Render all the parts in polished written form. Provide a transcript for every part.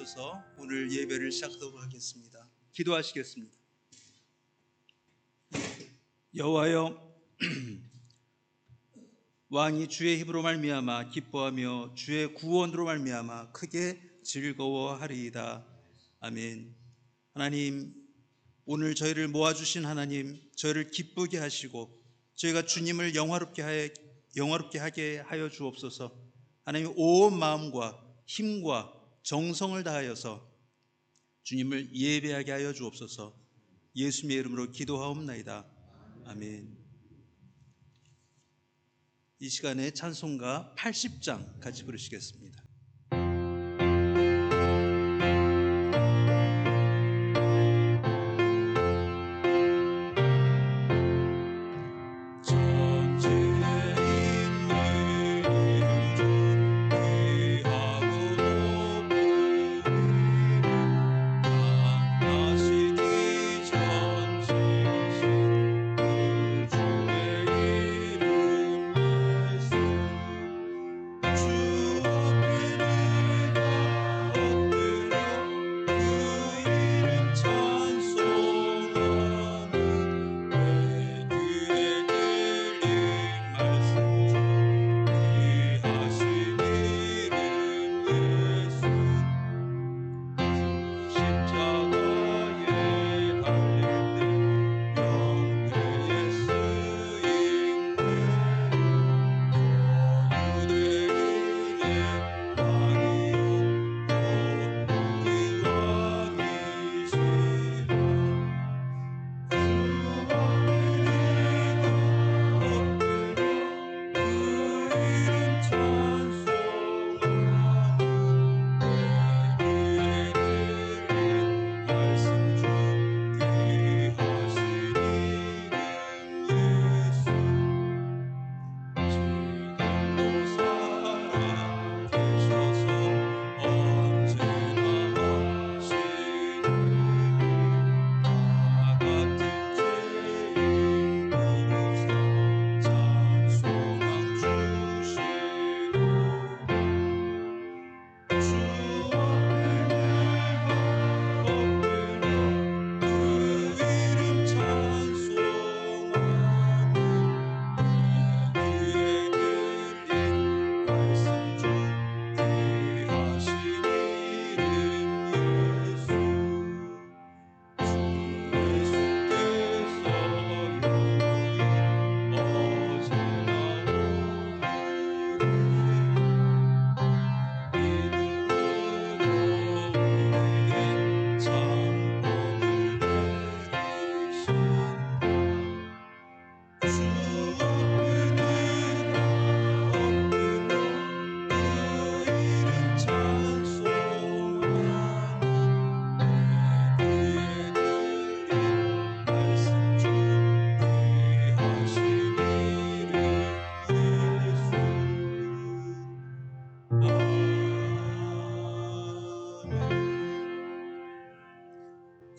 주셔서 오늘 예배를 시작하도록 하겠습니다. 기도하시겠습니다. 여호와여, 왕이 주의 힘으로 말미암아 기뻐하며 주의 구원으로 말미암아 크게 즐거워하리이다. 아멘. 하나님, 오늘 저희를 모아주신 하나님, 저희를 기쁘게 하시고 저희가 주님을 영화롭게 하게 하여 주옵소서. 하나님, 온 마음과 힘과 정성을 다하여서 주님을 예배하게 하여 주옵소서. 예수님의 이름으로 기도하옵나이다. 아멘. 이 시간에 찬송가 80장 같이 부르시겠습니다.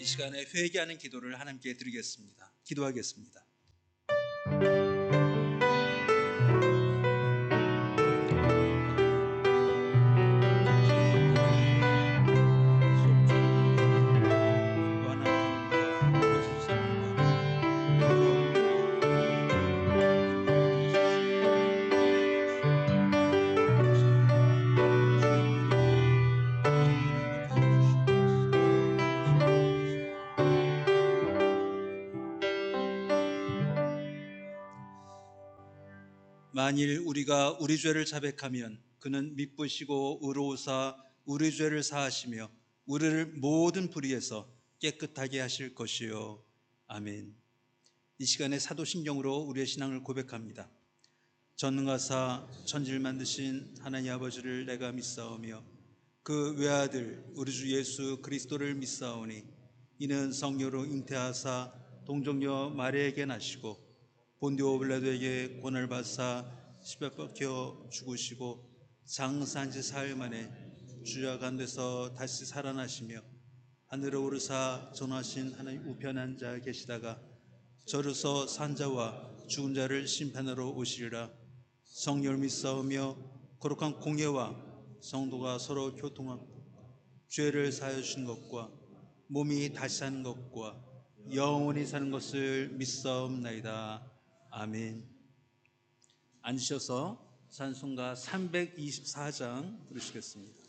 이 시간에 회개하는 기도를 하나님께 드리겠습니다. 기도하겠습니다. 만일 우리가 우리 죄를 자백하면 그는 미쁘시고 의로우사 우리 죄를 사하시며 우리를 모든 불의에서 깨끗하게 하실 것이요. 아멘. 이 시간에 사도신경으로 우리의 신앙을 고백합니다. 전능하사 천지를 만드신 하나님 아버지를 내가 믿사오며 그 외아들 우리 주 예수 그리스도를 믿사오니 이는 성령으로 잉태하사 동정녀 마리아에게 나시고 본디오 빌라도에게 고난을 받사 십자 박혀 죽으시고 장사한 지 사흘 만에 주약 가운데서 다시 살아나시며 하늘에 오르사 전하신 하나님 우편에 앉아 계시다가 저로서 산자와 죽은 자를 심판하러 오시리라. 성령을 믿사오며 거룩한 공예와 성도가 서로 교통하고 죄를 사하여 주신 것과 몸이 다시 사는 것과 영원히 사는 것을 믿사옵나이다. 아멘. 앉으셔서 찬송가 324장 부르시겠습니다.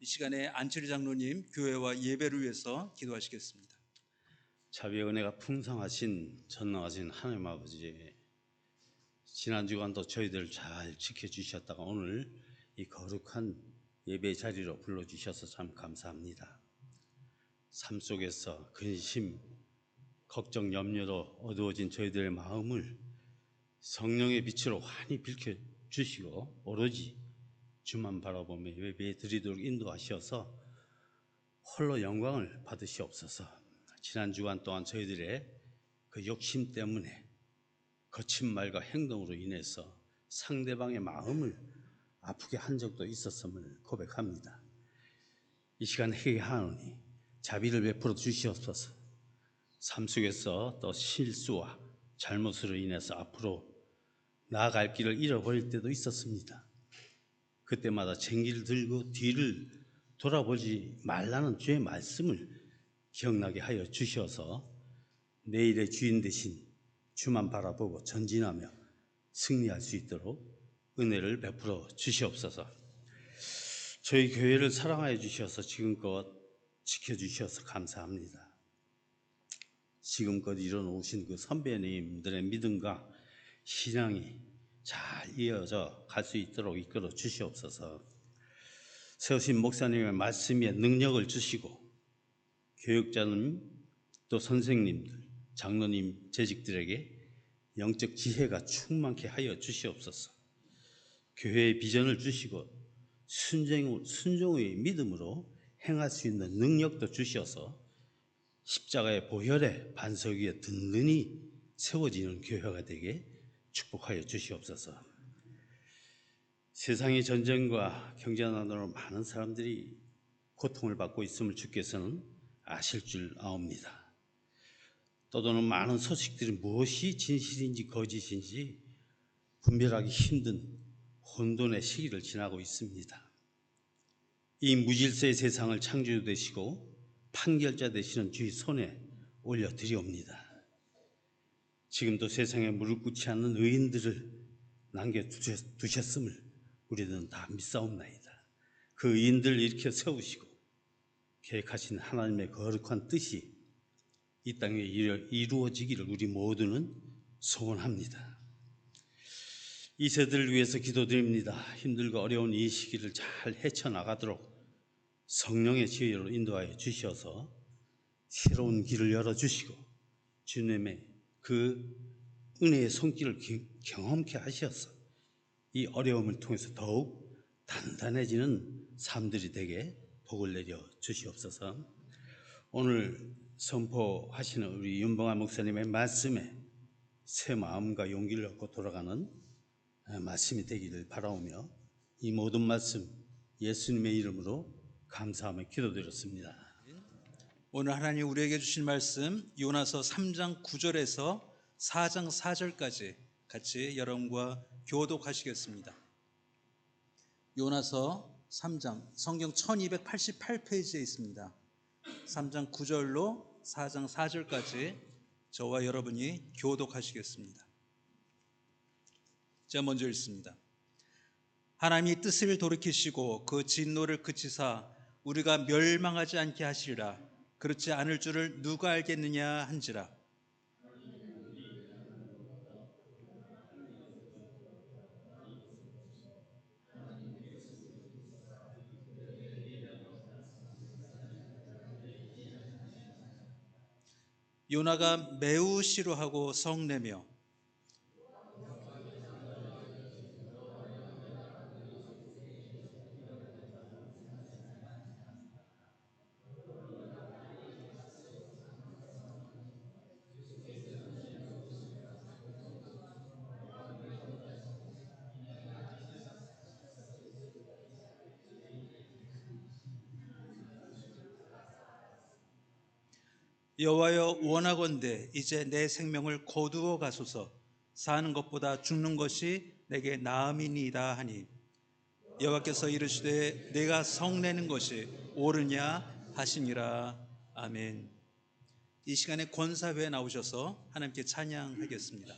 이 시간에 안철희 장로님 교회와 예배를 위해서 기도하시겠습니다. 자비의 은혜가 풍성하신 전능하신 하나님 아버지, 지난 주간도 저희들 잘 지켜주셨다가 오늘 이 거룩한 예배 자리로 불러주셔서 참 감사합니다. 삶 속에서 근심, 걱정, 염려로 어두워진 저희들의 마음을 성령의 빛으로 환히 비춰주시고 오로지 주만 바라보며 예배 드리도록 인도하셔서 홀로 영광을 받으시옵소서. 지난 주간 동안 저희들의 그 욕심 때문에 거친 말과 행동으로 인해서 상대방의 마음을 아프게 한 적도 있었음을 고백합니다. 이 시간 회개하노니 자비를 베풀어 주시옵소서. 삶 속에서 또 실수와 잘못으로 인해서 앞으로 나아갈 길을 잃어버릴 때도 있었습니다. 그때마다 쟁기를 들고 뒤를 돌아보지 말라는 주의 말씀을 기억나게 하여 주셔서 내일의 주인 되신 주만 바라보고 전진하며 승리할 수 있도록 은혜를 베풀어 주시옵소서. 저희 교회를 사랑하여 주셔서 지금껏 지켜주셔서 감사합니다. 지금껏 이뤄놓으신 그 선배님들의 믿음과 신앙이 잘 이어져 갈 수 있도록 이끌어 주시옵소서. 세우신 목사님의 말씀에 능력을 주시고 교육자님 또 선생님들, 장로님 재직들에게 영적 지혜가 충만케 하여 주시옵소서. 교회의 비전을 주시고 순종의 믿음으로 행할 수 있는 능력도 주셔서 십자가의 보혈의 반석 위에 든든히 세워지는 교회가 되게 축복하여 주시옵소서. 세상의 전쟁과 경제난으로 많은 사람들이 고통을 받고 있음을 주께서는 아실 줄 아옵니다. 떠도는 많은 소식들이 무엇이 진실인지 거짓인지 분별하기 힘든 혼돈의 시기를 지나고 있습니다. 이 무질서의 세상을 창조되시고 판결자 되시는 주의 손에 올려드리옵니다. 지금도 세상에 무릎 꿇지 않는 의인들을 남겨두셨음을 우리는 다 믿사옵나이다. 그 의인들을 일으켜 세우시고 계획하신 하나님의 거룩한 뜻이 이 땅에 이루어지기를 우리 모두는 소원합니다. 이 세대를 위해서 기도드립니다. 힘들고 어려운 이 시기를 잘 헤쳐나가도록 성령의 지혜로 인도하여 주셔서 새로운 길을 열어주시고 주님의 그 은혜의 손길을 경험케 하셔서 이 어려움을 통해서 더욱 단단해지는 삶들이 되게 복을 내려 주시옵소서. 오늘 선포하시는 우리 윤봉환 목사님의 말씀에 새 마음과 용기를 얻고 돌아가는 말씀이 되기를 바라오며 이 모든 말씀 예수님의 이름으로 감사하며 기도드렸습니다. 오늘 하나님 우리에게 주신 말씀 요나서 3장 9절에서 4장 4절까지 같이 여러분과 교독하시겠습니다. 요나서 3장 성경 1288페이지에 있습니다. 3장 9절로 4장 4절까지 저와 여러분이 교독하시겠습니다. 제가 먼저 읽습니다. 하나님이 뜻을 돌이키시고 그 진노를 그치사 우리가 멸망하지 않게 하시리라. 그렇지 않을 줄을 누가 알겠느냐 한지라. 요나가 매우 싫어하고 성내며 여호와여 원하건대 이제 내 생명을 거두어 가소서. 사는 것보다 죽는 것이 내게 나음이니이다 하니 여호와께서 이르시되 내가 성내는 것이 옳으냐 하시니라. 아멘. 이 시간에 권사회에 나오셔서 하나님께 찬양하겠습니다.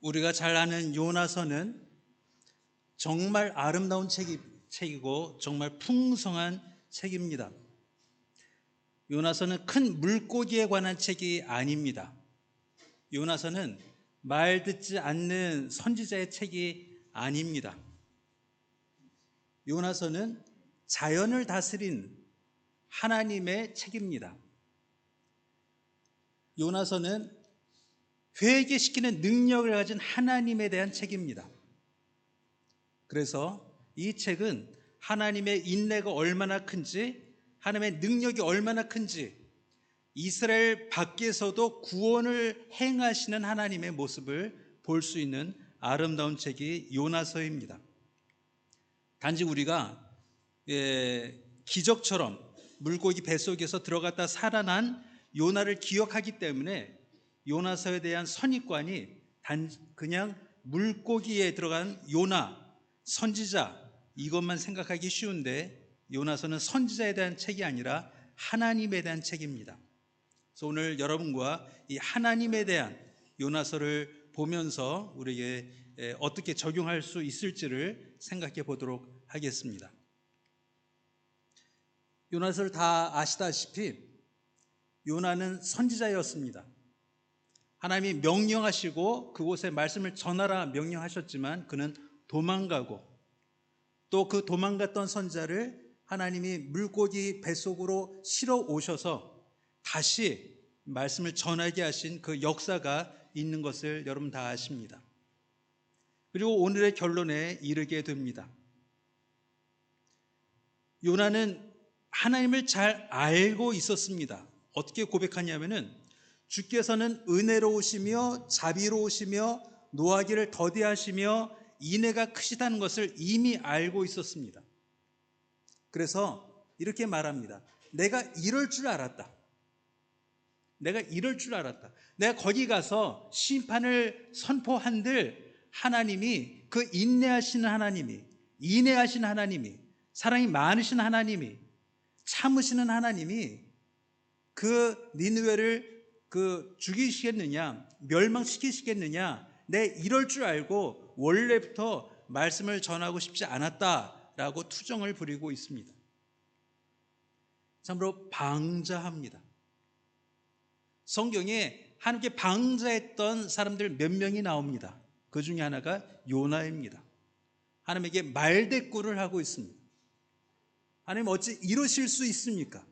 우리가 잘 아는 요나서는 정말 아름다운 책이고 정말 풍성한 책입니다. 요나서는 큰 물고기에 관한 책이 아닙니다. 요나서는 말 듣지 않는 선지자의 책이 아닙니다. 요나서는 자연을 다스린 하나님의 책입니다. 요나서는 회개시키는 능력을 가진 하나님에 대한 책입니다. 그래서 이 책은 하나님의 인내가 얼마나 큰지, 하나님의 능력이 얼마나 큰지, 이스라엘 밖에서도 구원을 행하시는 하나님의 모습을 볼 수 있는 아름다운 책이 요나서입니다. 단지 우리가 기적처럼 물고기 뱃속에서 들어갔다 살아난 요나를 기억하기 때문에 요나서에 대한 선입관이 그냥 물고기에 들어간 요나, 선지자 이것만 생각하기 쉬운데, 요나서는 선지자에 대한 책이 아니라 하나님에 대한 책입니다. 그래서 오늘 여러분과 이 하나님에 대한 요나서를 보면서 우리에게 어떻게 적용할 수 있을지를 생각해 보도록 하겠습니다. 요나서를 다 아시다시피 요나는 선지자였습니다. 하나님이 명령하시고 그곳에 말씀을 전하라 명령하셨지만 그는 도망가고, 또 그 도망갔던 선지자를 하나님이 물고기 뱃속으로 실어 오셔서 다시 말씀을 전하게 하신 그 역사가 있는 것을 여러분 다 아십니다. 그리고 오늘의 결론에 이르게 됩니다. 요나는 하나님을 잘 알고 있었습니다. 어떻게 고백하냐면은 주께서는 은혜로우시며 자비로우시며 노하기를 더디하시며 인애가 크시다는 것을 이미 알고 있었습니다. 그래서 이렇게 말합니다. 내가 이럴 줄 알았다. 내가 이럴 줄 알았다. 내가 거기 가서 심판을 선포한들 하나님이, 그 인내하시는 하나님이, 인애하신 하나님이, 사랑이 많으신 하나님이, 참으시는 하나님이 그 니느웨를 죽이시겠느냐, 멸망시키시겠느냐, 내 이럴 줄 알고 원래부터 말씀을 전하고 싶지 않았다라고 투정을 부리고 있습니다. 참으로 방자합니다. 성경에 하나님께 방자했던 사람들 몇 명이 나옵니다. 그 중에 하나가 요나입니다. 하나님에게 말대꾸를 하고 있습니다. 하나님 어찌 이러실 수 있습니까?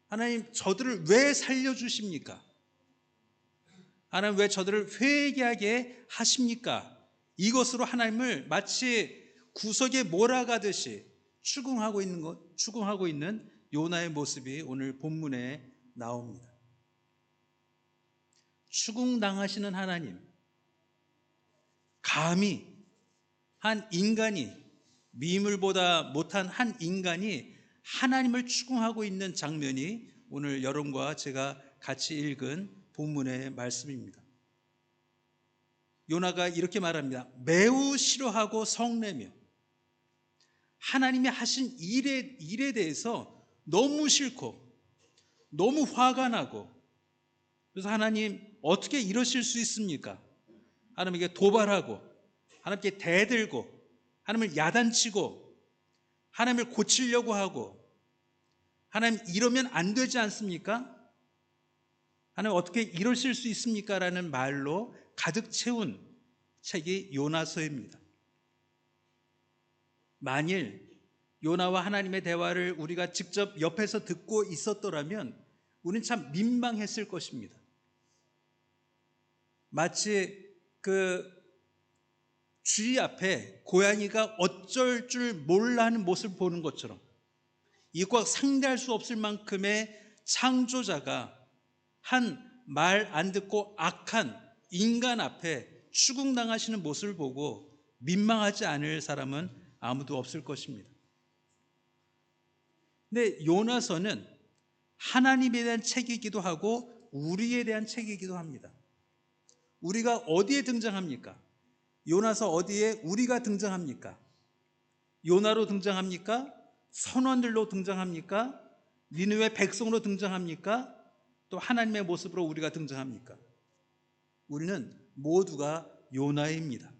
하나님 저들을 왜 살려주십니까? 하나님 왜 저들을 회개하게 하십니까? 이것으로 하나님을 마치 구석에 몰아가듯이 추궁하고 있는 요나의 모습이 오늘 본문에 나옵니다. 추궁당하시는 하나님, 감히 한 인간이, 미물보다 못한 한 인간이 하나님을 추궁하고 있는 장면이 오늘 여러분과 제가 같이 읽은 본문의 말씀입니다. 요나가 이렇게 말합니다. 매우 싫어하고 성내며 하나님이 하신 일에 대해서 너무 싫고 너무 화가 나고, 그래서 하나님 어떻게 이러실 수 있습니까? 하나님에게 도발하고, 하나님께 대들고, 하나님을 야단치고, 하나님을 고치려고 하고, 하나님 이러면 안 되지 않습니까? 하나님 어떻게 이러실 수 있습니까? 라는 말로 가득 채운 책이 요나서입니다. 만일 요나와 하나님의 대화를 우리가 직접 옆에서 듣고 있었더라면 우리는 참 민망했을 것입니다. 마치 그 쥐 앞에 고양이가 어쩔 줄 몰라 하는 모습을 보는 것처럼, 이것과 상대할 수 없을 만큼의 창조자가 한 말 안 듣고 악한 인간 앞에 추궁당하시는 모습을 보고 민망하지 않을 사람은 아무도 없을 것입니다. 근데 요나서는 하나님에 대한 책이기도 하고 우리에 대한 책이기도 합니다. 우리가 어디에 등장합니까? 요나서 어디에 우리가 등장합니까? 요나로 등장합니까? 선원들로 등장합니까? 니느웨 백성으로 등장합니까? 또 하나님의 모습으로 우리가 등장합니까? 우리는 모두가 요나입니다.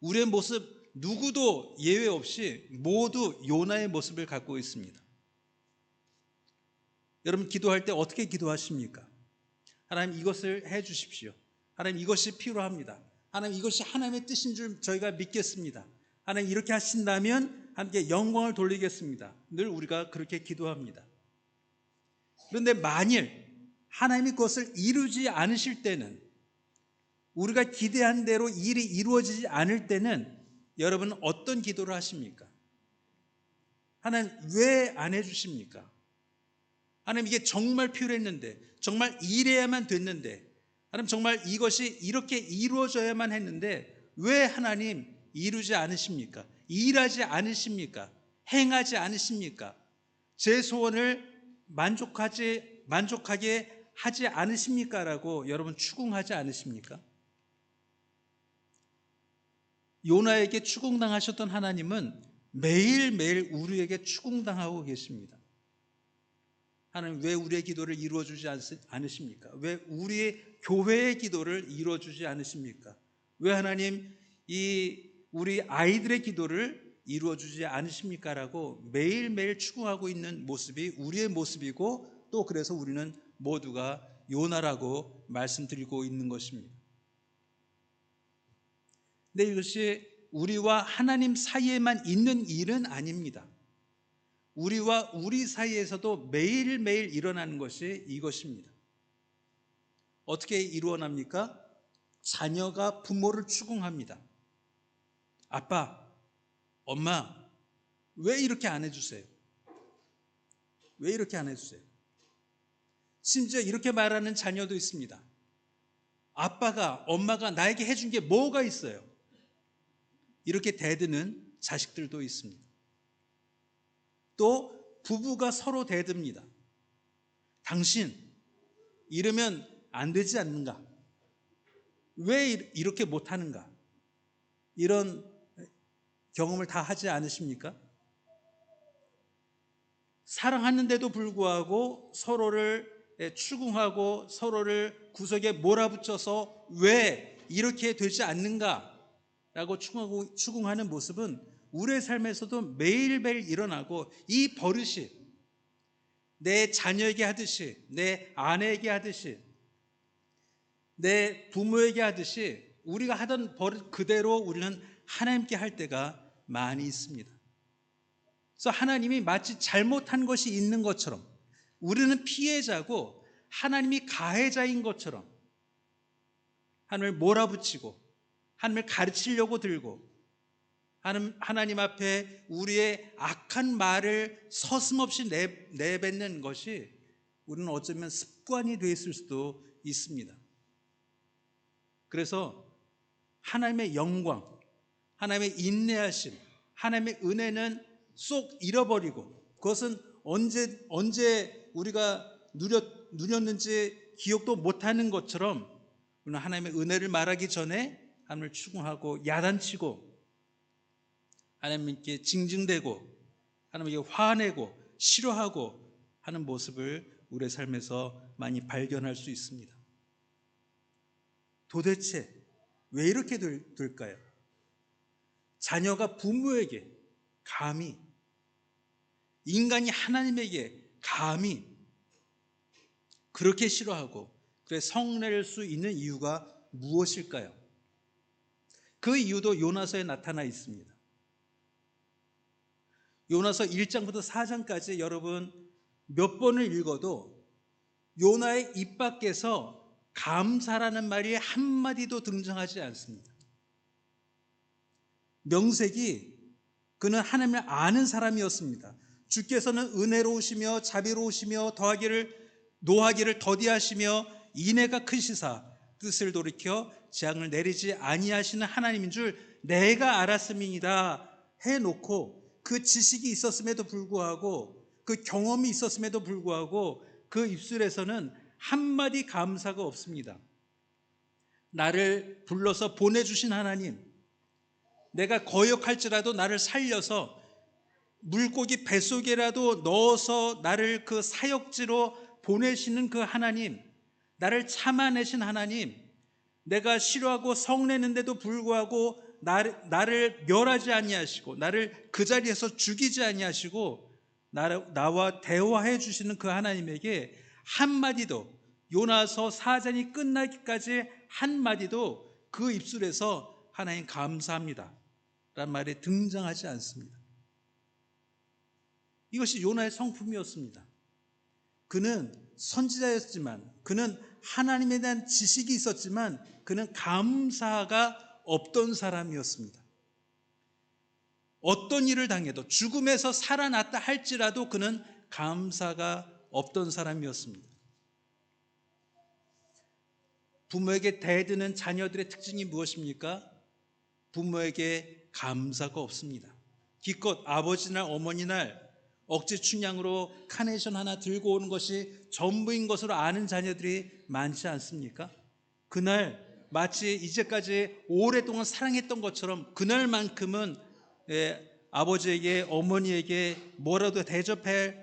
우리의 모습 누구도 예외 없이 모두 요나의 모습을 갖고 있습니다. 여러분 기도할 때 어떻게 기도하십니까? 하나님 이것을 해 주십시오. 하나님 이것이 필요합니다. 하나님 이것이 하나님의 뜻인 줄 저희가 믿겠습니다. 하나님 이렇게 하신다면 함께 영광을 돌리겠습니다. 늘 우리가 그렇게 기도합니다. 그런데 만일 하나님이 그것을 이루지 않으실 때는, 우리가 기대한 대로 일이 이루어지지 않을 때는 여러분 어떤 기도를 하십니까? 하나님 왜 안 해주십니까? 하나님 이게 정말 필요했는데, 정말 이래야만 됐는데, 하나님 정말 이것이 이렇게 이루어져야만 했는데 왜 하나님 이루지 않으십니까? 일하지 않으십니까? 행하지 않으십니까? 제 소원을 만족하게 하지 않으십니까? 라고 여러분 추궁하지 않으십니까? 요나에게 추궁당하셨던 하나님은 매일매일 우리에게 추궁당하고 계십니다. 하나님 왜 우리의 기도를 이루어주지 않으십니까? 왜 우리의 교회의 기도를 이루어주지 않으십니까? 왜 하나님 우리 아이들의 기도를 이루어주지 않으십니까? 라고 매일매일 추궁하고 있는 모습이 우리의 모습이고, 또 그래서 우리는 모두가 요나라고 말씀드리고 있는 것입니다. 근데 이것이 우리와 하나님 사이에만 있는 일은 아닙니다. 우리와 우리 사이에서도 매일매일 일어나는 것이 이것입니다. 어떻게 일어납니까? 자녀가 부모를 추궁합니다. 아빠, 엄마, 왜 이렇게 안 해주세요? 왜 이렇게 안 해주세요? 심지어 이렇게 말하는 자녀도 있습니다. 아빠가, 엄마가 나에게 해준 게 뭐가 있어요? 이렇게 대드는 자식들도 있습니다. 또 부부가 서로 대듭니다. 당신 이러면 안 되지 않는가? 왜 이렇게 못하는가? 이런 경험을 다 하지 않으십니까? 사랑하는데도 불구하고 서로를 추궁하고 서로를 구석에 몰아붙여서 왜 이렇게 되지 않는가? 라고 추궁하는 모습은 우리의 삶에서도 매일매일 일어나고, 이 버릇이 내 자녀에게 하듯이, 내 아내에게 하듯이, 내 부모에게 하듯이 우리가 하던 버릇 그대로 우리는 하나님께 할 때가 많이 있습니다. 그래서 하나님이 마치 잘못한 것이 있는 것처럼, 우리는 피해자고 하나님이 가해자인 것처럼 하나님을 몰아붙이고 하나님을 가르치려고 들고 하나님 앞에 우리의 악한 말을 서슴없이 내뱉는 것이 우리는 어쩌면 습관이 되어 있을 수도 있습니다. 그래서 하나님의 영광, 하나님의 인내하심, 하나님의 은혜는 쏙 잃어버리고, 그것은 언제 우리가 누렸는지 기억도 못하는 것처럼 우리는 하나님의 은혜를 말하기 전에 하나님을 추궁하고 야단치고 하나님께 징징대고 하나님에게 화내고 싫어하고 하는 모습을 우리의 삶에서 많이 발견할 수 있습니다. 도대체 왜 이렇게 될까요? 자녀가 부모에게 감히, 인간이 하나님에게 감히 그렇게 싫어하고 그래 성낼 수 있는 이유가 무엇일까요? 그 이유도 요나서에 나타나 있습니다. 요나서 1장부터 4장까지 여러분 몇 번을 읽어도 요나의 입 밖에서 감사라는 말이 한마디도 등장하지 않습니다. 명색이 그는 하나님을 아는 사람이었습니다. 주께서는 은혜로우시며 자비로우시며 노하기를 더디하시며 인애가 크시사 뜻을 돌이켜 재앙을 내리지 아니하시는 하나님인 줄 내가 알았음이니이다 해놓고, 그 지식이 있었음에도 불구하고, 그 경험이 있었음에도 불구하고 그 입술에서는 한마디 감사가 없습니다. 나를 불러서 보내주신 하나님, 내가 거역할지라도 나를 살려서 물고기 뱃속에라도 넣어서 나를 그 사역지로 보내시는 그 하나님, 나를 참아내신 하나님, 내가 싫어하고 성내는데도 불구하고 나를 멸하지 아니하시고 나를 그 자리에서 죽이지 아니하시고 나와 대화해 주시는 그 하나님에게 한마디도, 요나서 4장이 끝나기까지 한마디도 그 입술에서 하나님 감사합니다 라는 말이 등장하지 않습니다. 이것이 요나의 성품이었습니다. 그는 선지자였지만, 그는 하나님에 대한 지식이 있었지만 그는 감사가 없던 사람이었습니다. 어떤 일을 당해도, 죽음에서 살아났다 할지라도 그는 감사가 없던 사람이었습니다. 부모에게 대드는 자녀들의 특징이 무엇입니까? 부모에게 감사가 없습니다. 기껏 아버지 날 어머니 날 억지 춘향으로 카네이션 하나 들고 오는 것이 전부인 것으로 아는 자녀들이 많지 않습니까? 그날 마치 이제까지 오랫동안 사랑했던 것처럼 그날만큼은 아버지에게 어머니에게 뭐라도 대접해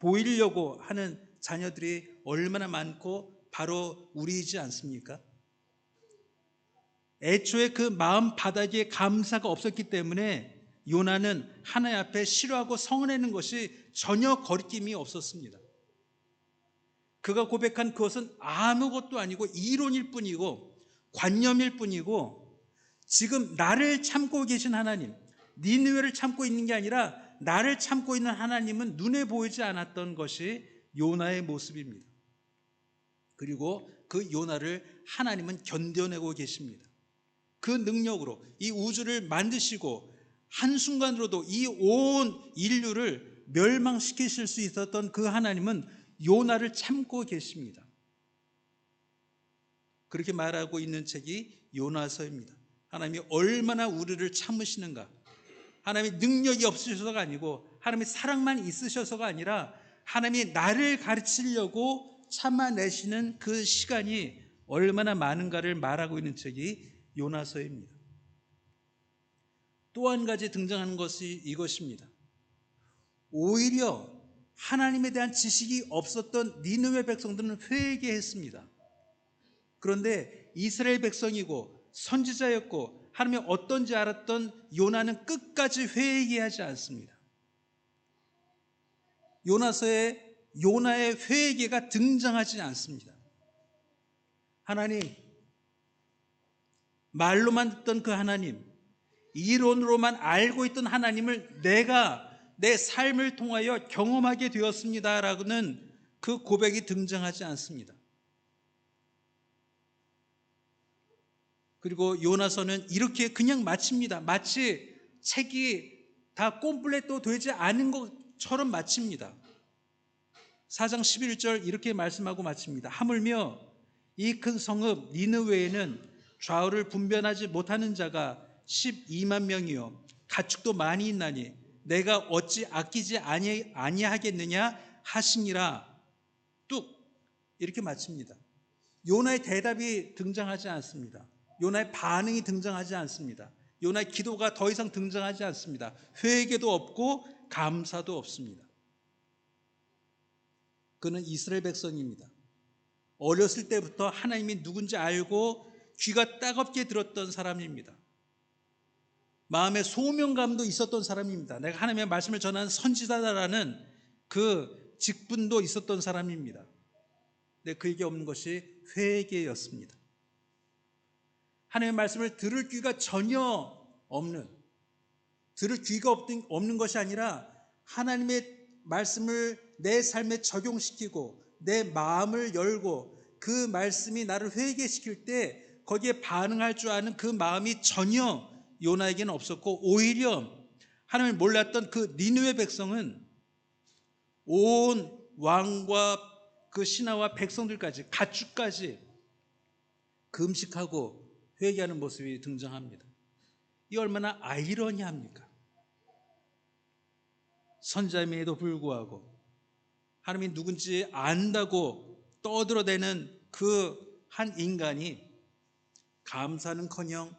보이려고 하는 자녀들이 얼마나 많고 바로 우리이지 않습니까? 애초에 그 마음 바닥에 감사가 없었기 때문에 요나는 하나님 앞에 싫어하고 성내는 것이 전혀 거리낌이 없었습니다. 그가 고백한 그것은 아무것도 아니고 이론일 뿐이고 관념일 뿐이고, 지금 나를 참고 계신 하나님, 니느웨를 참고 있는 게 아니라 나를 참고 있는 하나님은 눈에 보이지 않았던 것이 요나의 모습입니다. 그리고 그 요나를 하나님은 견뎌내고 계십니다. 그 능력으로 이 우주를 만드시고 한순간으로도 이 온 인류를 멸망시키실 수 있었던 그 하나님은 요나를 참고 계십니다. 그렇게 말하고 있는 책이 요나서입니다. 하나님이 얼마나 우리를 참으시는가. 하나님이 능력이 없으셔서가 아니고 하나님이 사랑만 있으셔서가 아니라 하나님이 나를 가르치려고 참아내시는 그 시간이 얼마나 많은가를 말하고 있는 책이 요나서입니다. 또 한 가지 등장하는 것이 이것입니다. 오히려 하나님에 대한 지식이 없었던 니느웨 백성들은 회개했습니다. 그런데 이스라엘 백성이고 선지자였고 하나님이 어떤지 알았던 요나는 끝까지 회개하지 않습니다. 요나서에 요나의 회개가 등장하지 않습니다. 하나님, 말로만 듣던 그 하나님, 이론으로만 알고 있던 하나님을 내가 내 삶을 통하여 경험하게 되었습니다라고는 그 고백이 등장하지 않습니다. 그리고 요나서는 이렇게 그냥 마칩니다. 마치 책이 다 꼼플레도 되지 않은 것처럼 마칩니다. 4장 11절 이렇게 말씀하고 마칩니다. 하물며 이 큰 성읍 니느웨에는 좌우를 분별하지 못하는 자가 12만 명이요 가축도 많이 있나니 내가 어찌 아끼지 아니하겠느냐 하시니라. 뚝 이렇게 마칩니다. 요나의 대답이 등장하지 않습니다. 요나의 반응이 등장하지 않습니다. 요나의 기도가 더 이상 등장하지 않습니다. 회개도 없고 감사도 없습니다. 그는 이스라엘 백성입니다. 어렸을 때부터 하나님이 누군지 알고 귀가 따갑게 들었던 사람입니다. 마음에 소명감도 있었던 사람입니다. 내가 하나님의 말씀을 전하는 선지자다라는 그 직분도 있었던 사람입니다. 근데 그에게 없는 것이 회개였습니다. 하나님의 말씀을 들을 귀가 전혀 없는, 들을 귀가 없는 것이 아니라 하나님의 말씀을 내 삶에 적용시키고 내 마음을 열고 그 말씀이 나를 회개시킬 때 거기에 반응할 줄 아는 그 마음이 전혀 요나에게는 없었고, 오히려 하나님을 몰랐던 그 니느웨 백성은 온 왕과 그 신하와 백성들까지 가축까지 금식하고 회개하는 모습이 등장합니다. 이 얼마나 아이러니합니까? 선지자임에도 불구하고 하나님이 누군지 안다고 떠들어대는 그 한 인간이 감사는커녕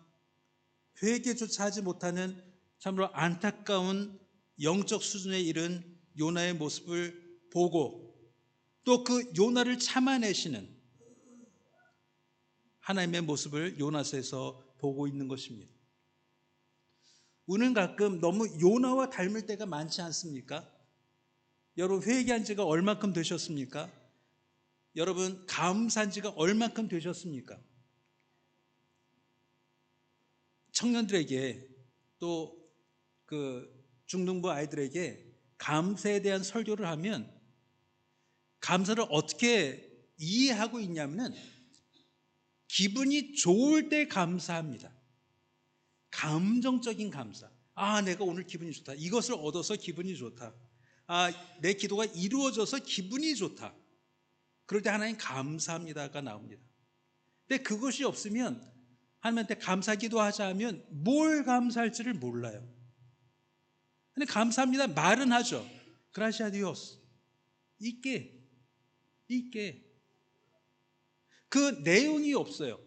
회개조차 하지 못하는 참으로 안타까운 영적 수준에 이른 요나의 모습을 보고 또 그 요나를 참아내시는 하나님의 모습을 요나서에서 보고 있는 것입니다. 우리는 가끔 너무 요나와 닮을 때가 많지 않습니까? 여러분 회개한 지가 얼마큼 되셨습니까? 여러분 감사한 지가 얼마큼 되셨습니까? 청년들에게 또 그 중등부 아이들에게 감사에 대한 설교를 하면 감사를 어떻게 이해하고 있냐면은 기분이 좋을 때 감사합니다. 감정적인 감사. 아, 내가 오늘 기분이 좋다. 이것을 얻어서 기분이 좋다. 아, 내 기도가 이루어져서 기분이 좋다. 그럴 때 하나님 감사합니다가 나옵니다. 근데 그것이 없으면 하나님한테 감사기도 하자 하면 뭘 감사할지를 몰라요. 근데 감사합니다 말은 하죠. Gracias a Dios. 있게 그 내용이 없어요.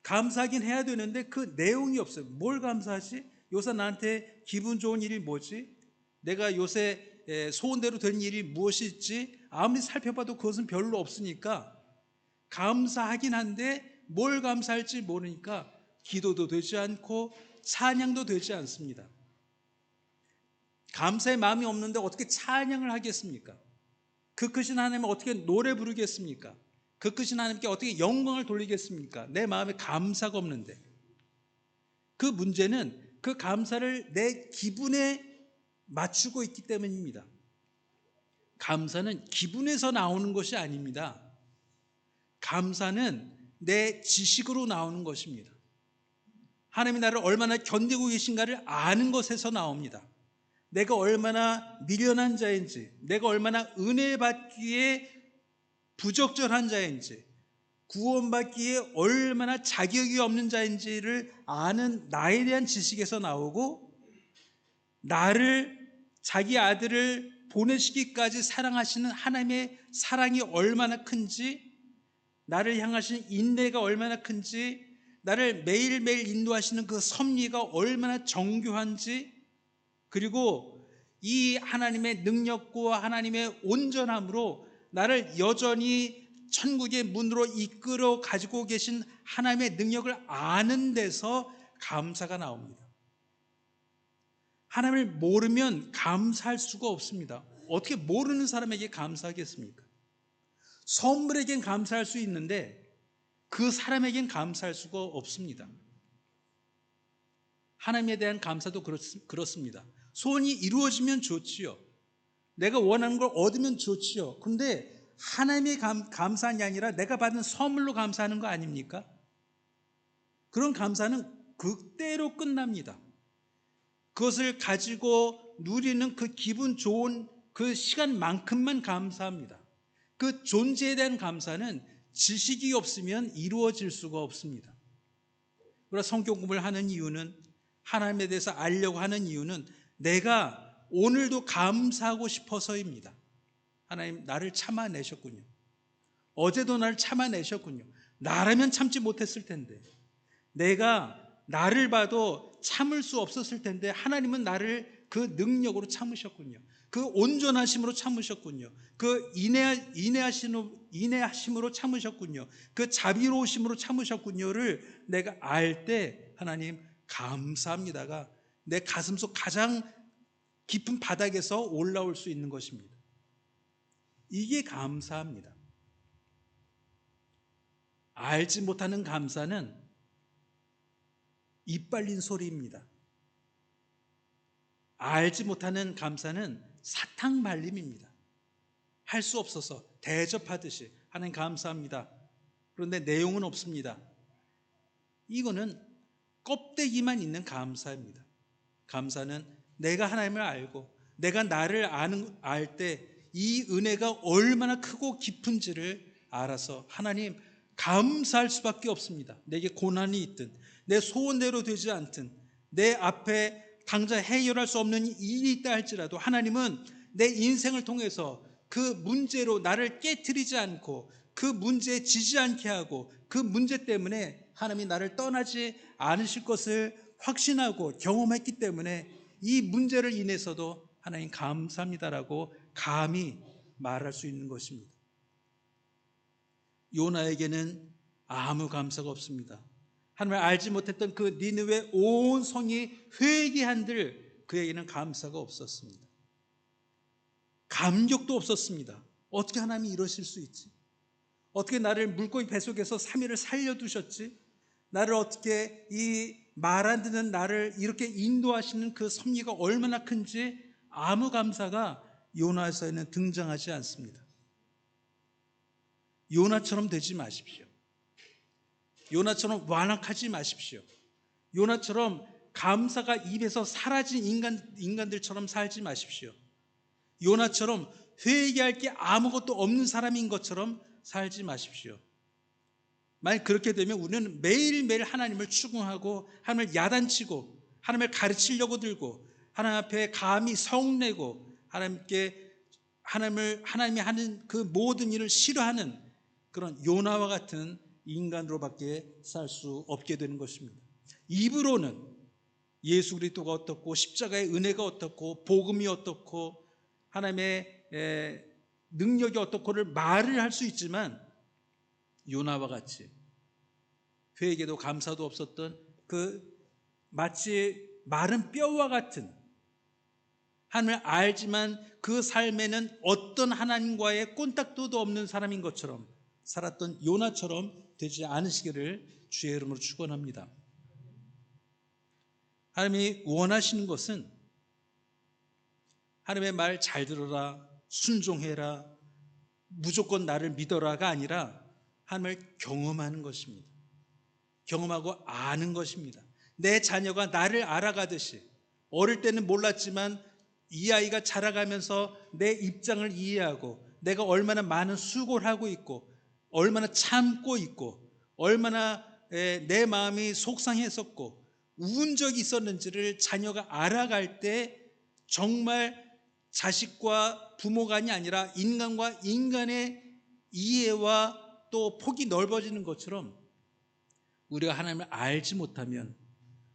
감사하긴 해야 되는데 그 내용이 없어요. 뭘 감사하지? 요새 나한테 기분 좋은 일이 뭐지? 내가 요새 소원대로 된 일이 무엇이 있지? 아무리 살펴봐도 그것은 별로 없으니까 감사하긴 한데 뭘 감사할지 모르니까 기도도 되지 않고 찬양도 되지 않습니다. 감사의 마음이 없는데 어떻게 찬양을 하겠습니까? 그 크신 하나님을 어떻게 노래 부르겠습니까? 그 크신 하나님께 어떻게 영광을 돌리겠습니까? 내 마음에 감사가 없는데. 그 문제는 그 감사를 내 기분에 맞추고 있기 때문입니다. 감사는 기분에서 나오는 것이 아닙니다. 감사는 내 지식으로 나오는 것입니다. 하나님이 나를 얼마나 견디고 계신가를 아는 것에서 나옵니다. 내가 얼마나 미련한 자인지, 내가 얼마나 은혜 받기에 부적절한 자인지, 구원받기에 얼마나 자격이 없는 자인지를 아는 나에 대한 지식에서 나오고, 나를 자기 아들을 보내시기까지 사랑하시는 하나님의 사랑이 얼마나 큰지, 나를 향하신 인내가 얼마나 큰지, 나를 매일매일 인도하시는 그 섭리가 얼마나 정교한지, 그리고 이 하나님의 능력과 하나님의 온전함으로 나를 여전히 천국의 문으로 이끌어 가지고 계신 하나님의 능력을 아는 데서 감사가 나옵니다. 하나님을 모르면 감사할 수가 없습니다. 어떻게 모르는 사람에게 감사하겠습니까? 선물에겐 감사할 수 있는데 그 사람에겐 감사할 수가 없습니다. 하나님에 대한 감사도 그렇습니다. 소원이 이루어지면 좋지요. 내가 원하는 걸 얻으면 좋지요. 그런데 하나님의 감사한 게 아니라 내가 받은 선물로 감사하는 거 아닙니까? 그런 감사는 그때로 끝납니다. 그것을 가지고 누리는 그 기분 좋은 그 시간만큼만 감사합니다. 그 존재에 대한 감사는 지식이 없으면 이루어질 수가 없습니다. 그러나 성경 공부를 하는 이유는, 하나님에 대해서 알려고 하는 이유는 내가 오늘도 감사하고 싶어서입니다. 하나님 나를 참아내셨군요. 어제도 나를 참아내셨군요. 나라면 참지 못했을 텐데, 내가 나를 봐도 참을 수 없었을 텐데 하나님은 나를 그 능력으로 참으셨군요. 그 온전하심으로 참으셨군요. 그 인내하심으로 참으셨군요. 그 자비로우심으로 참으셨군요를 내가 알 때 하나님 감사합니다가 내 가슴속 가장 깊은 바닥에서 올라올 수 있는 것입니다. 이게 감사합니다. 알지 못하는 감사는 입 벌린 소리입니다. 알지 못하는 감사는 사탕 발림입니다. 할 수 없어서 대접하듯이 하나님 감사합니다. 그런데 내용은 없습니다. 이거는 껍데기만 있는 감사입니다. 감사는 내가 하나님을 알고 내가 나를 알 때 이 은혜가 얼마나 크고 깊은지를 알아서 하나님 감사할 수밖에 없습니다. 내게 고난이 있든 내 소원대로 되지 않든 내 앞에 당장 해결할 수 없는 일이 있다 할지라도 하나님은 내 인생을 통해서 그 문제로 나를 깨트리지 않고 그 문제에 지지 않게 하고 그 문제 때문에 하나님이 나를 떠나지 않으실 것을 확신하고 경험했기 때문에 이 문제를 인해서도 하나님 감사합니다라고 감히 말할 수 있는 것입니다. 요나에게는 아무 감사가 없습니다. 하나님을 알지 못했던 그 니느웨 온 성이 회개한들 그에게는 감사가 없었습니다. 감격도 없었습니다. 어떻게 하나님이 이러실 수 있지? 어떻게 나를 물고기 뱃속에서 3일을 살려두셨지? 나를 어떻게 이 말 안 듣는 나를 이렇게 인도하시는 그 섭리가 얼마나 큰지 아무 감사가 요나서에는 등장하지 않습니다. 요나처럼 되지 마십시오. 요나처럼 완악하지 마십시오. 요나처럼 감사가 입에서 사라진 인간들처럼 살지 마십시오. 요나처럼 회개할 게 아무것도 없는 사람인 것처럼 살지 마십시오. 만약 그렇게 되면 우리는 매일매일 하나님을 추궁하고 하나님을 야단치고 하나님을 가르치려고 들고 하나님 앞에 감히 성내고 하나님이 하는 그 모든 일을 싫어하는 그런 요나와 같은 인간으로밖에 살 수 없게 되는 것입니다. 입으로는 예수 그리스도가 어떻고 십자가의 은혜가 어떻고 복음이 어떻고 하나님의 능력이 어떻고를 말을 할 수 있지만 요나와 같이 회개도 감사도 없었던 그 마치 마른 뼈와 같은 하나님을 알지만 그 삶에는 어떤 하나님과의 꼰딱도도 없는 사람인 것처럼 살았던 요나처럼 되지 않으시기를 주의 이름으로 축원합니다. 하나님이 원하시는 것은 하나님의 말 잘 들어라, 순종해라, 무조건 나를 믿어라가 아니라 하나님을 경험하는 것입니다. 경험하고 아는 것입니다. 내 자녀가 나를 알아가듯이 어릴 때는 몰랐지만 이 아이가 자라가면서 내 입장을 이해하고 내가 얼마나 많은 수고를 하고 있고 얼마나 참고 있고 얼마나 내 마음이 속상했었고 우운 적이 있었는지를 자녀가 알아갈 때 정말 자식과 부모간이 아니라 인간과 인간의 이해와 또 폭이 넓어지는 것처럼 우리가 하나님을 알지 못하면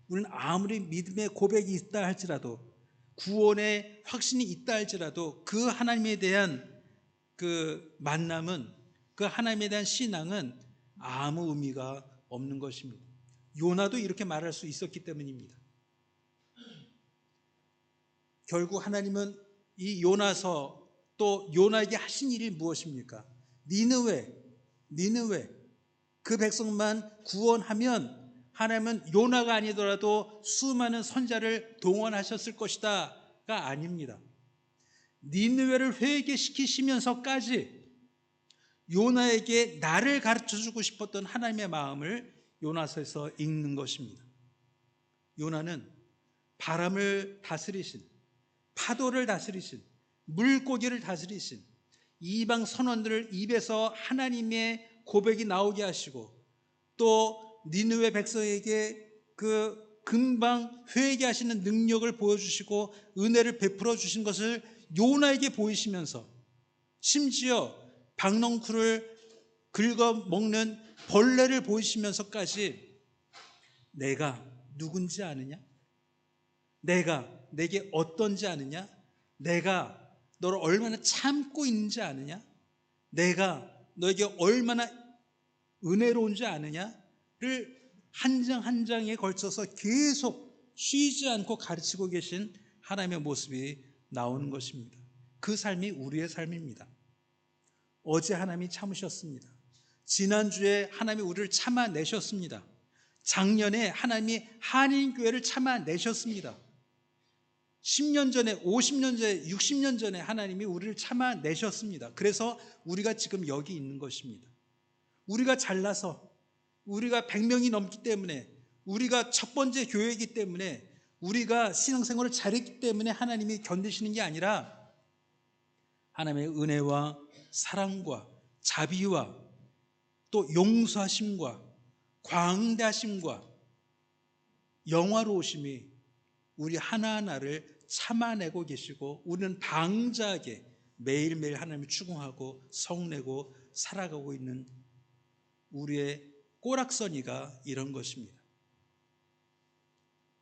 우리는 아무리 믿음의 고백이 있다 할지라도 구원의 확신이 있다 할지라도 그 하나님에 대한 그 만남은 그 하나님에 대한 신앙은 아무 의미가 없는 것입니다. 요나도 이렇게 말할 수 있었기 때문입니다. 결국 하나님은 이 요나서 또 요나에게 하신 일이 무엇입니까? 니느웨 그 백성만 구원하면 하나님은 요나가 아니더라도 수많은 선자를 동원하셨을 것이다가 아닙니다. 니느웨를 회개시키시면서까지 요나에게 나를 가르쳐주고 싶었던 하나님의 마음을 요나서에서 읽는 것입니다. 요나는 바람을 다스리신, 파도를 다스리신, 물고기를 다스리신 이방 선원들을 입에서 하나님의 고백이 나오게 하시고 또 니느웨 백성에게 그 금방 회개하시는 능력을 보여주시고 은혜를 베풀어 주신 것을 요나에게 보이시면서 심지어 박넝쿨을 긁어먹는 벌레를 보이시면서까지 내가 누군지 아느냐? 내가 내게 어떤지 아느냐? 내가 너를 얼마나 참고 있는지 아느냐? 내가 너에게 얼마나 은혜로운지 아느냐를 한 장 한 장에 걸쳐서 계속 쉬지 않고 가르치고 계신 하나님의 모습이 나오는 것입니다. 그 삶이 우리의 삶입니다. 어제 하나님이 참으셨습니다. 지난주에 하나님이 우리를 참아내셨습니다. 작년에 하나님이 한인교회를 참아내셨습니다. 10년 전에, 50년 전에, 60년 전에 하나님이 우리를 참아내셨습니다. 그래서 우리가 지금 여기 있는 것입니다. 우리가 잘나서, 우리가 100명이 넘기 때문에, 우리가 첫 번째 교회이기 때문에, 우리가 신앙생활을 잘했기 때문에 하나님이 견디시는 게 아니라 하나님의 은혜와 사랑과 자비와 또 용서하심과 광대하심과 영화로우심이 우리 하나하나를 참아내고 계시고 우리는 방자하게 매일매일 하나님을 추궁하고 성내고 살아가고 있는 우리의 꼬락서니가 이런 것입니다.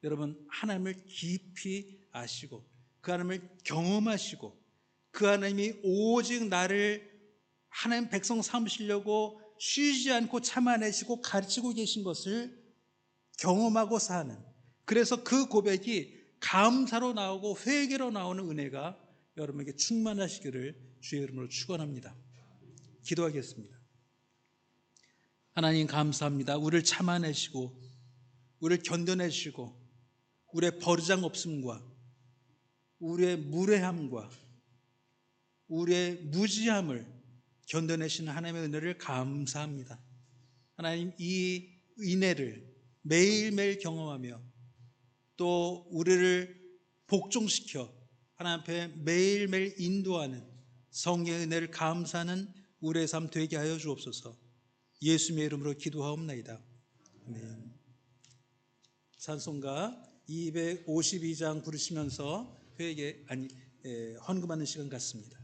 여러분, 하나님을 깊이 아시고 그 하나님을 경험하시고 그 하나님이 오직 나를 하나님 백성 삼으시려고 쉬지 않고 참아내시고 가르치고 계신 것을 경험하고 사는, 그래서 그 고백이 감사로 나오고 회개로 나오는 은혜가 여러분에게 충만하시기를 주의 이름으로 축원합니다. 기도하겠습니다. 하나님 감사합니다. 우리를 참아내시고 우리를 견뎌내시고 우리의 버르장 없음과 우리의 무례함과 우리의 무지함을 견뎌내시는 하나님의 은혜를 감사합니다. 하나님, 이 은혜를 매일매일 경험하며 또 우리를 복종시켜 하나님 앞에 매일매일 인도하는 성령의 은혜를 감사하는 우리의 삶 되게 하여 주옵소서. 예수님의 이름으로 기도하옵나이다. 아멘. 찬송가 252장 부르시면서 헌금하는 시간 갖습니다.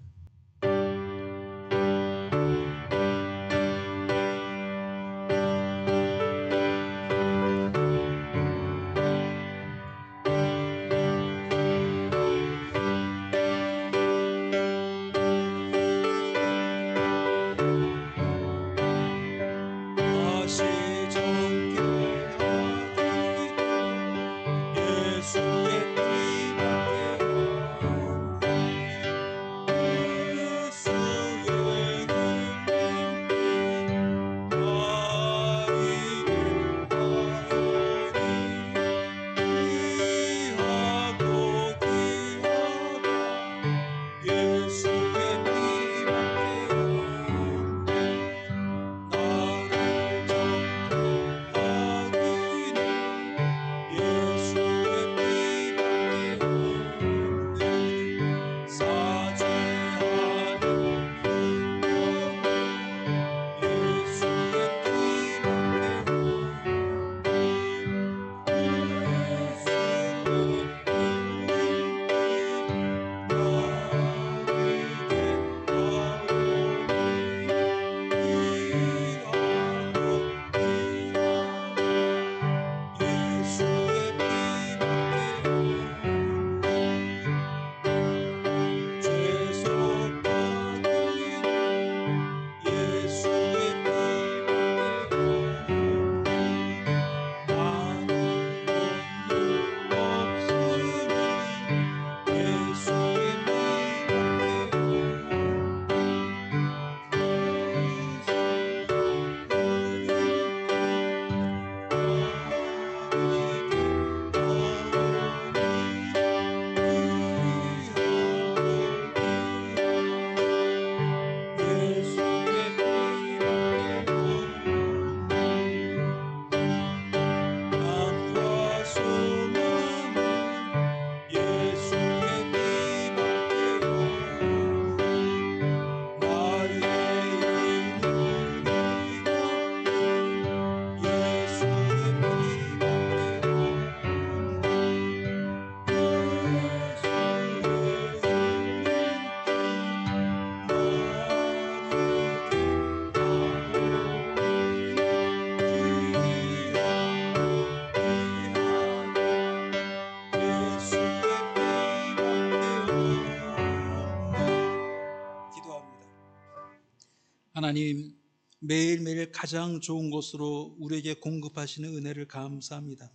하나님, 매일매일 가장 좋은 것으로 우리에게 공급하시는 은혜를 감사합니다.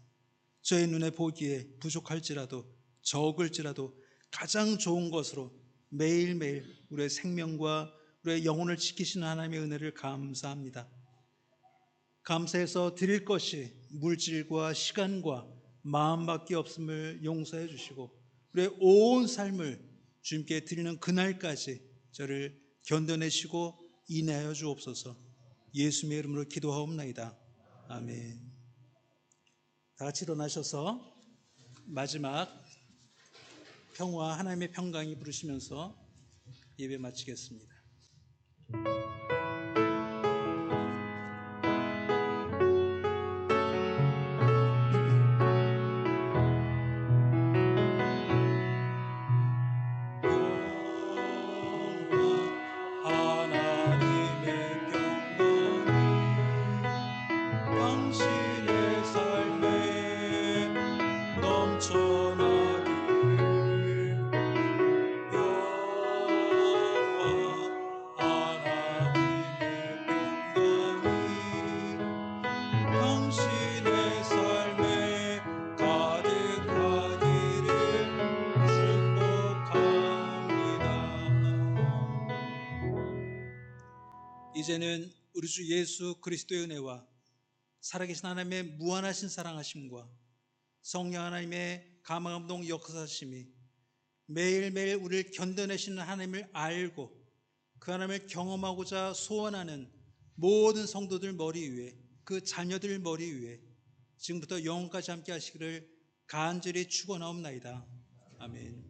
저의 눈에 보기에 부족할지라도 적을지라도 가장 좋은 것으로 매일매일 우리의 생명과 우리의 영혼을 지키시는 하나님의 은혜를 감사합니다. 감사해서 드릴 것이 물질과 시간과 마음밖에 없음을 용서해 주시고 우리의 온 삶을 주님께 드리는 그날까지 저를 견뎌내시고 인하여 주옵소서. 예수님의 이름으로 기도하옵나이다. 아멘. 다 같이 일어나셔서 마지막 평화 하나님의 평강이 부르시면서 예배 마치겠습니다. 이제는 우리 주 예수 그리스도의 은혜와 살아계신 하나님의 무한하신 사랑하심과 성령 하나님의 감화감동 역사하심이 매일매일 우리를 견뎌내시는 하나님을 알고 그 하나님을 경험하고자 소원하는 모든 성도들 머리 위에, 그 자녀들 머리 위에 지금부터 영원까지 함께 하시기를 간절히 축원하옵나이다. 아멘.